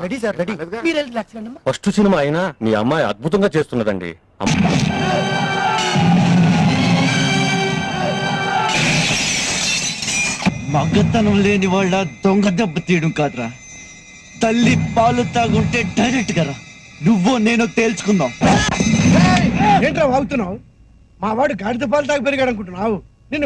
Ready sir ready. మీరు వెళ్ళి లక్షణం ఫస్ట్ సినిమా అయినా మీ అమ్మాయి అద్భుతంగా చేస్తున్నదండి. మగతనం లేని వాళ్ళ దొంగ దెబ్బ తీయడం కాదురా, తల్లి పాలు తాగుంటే డైరెక్ట్ గా నువ్వు నేను తేల్చుకుందాం. ఏంట్రా వాగుతున్నావు? మా వాడు గాడిద పాలు తాగి పెరిగాడు అనుకుంటున్నావు?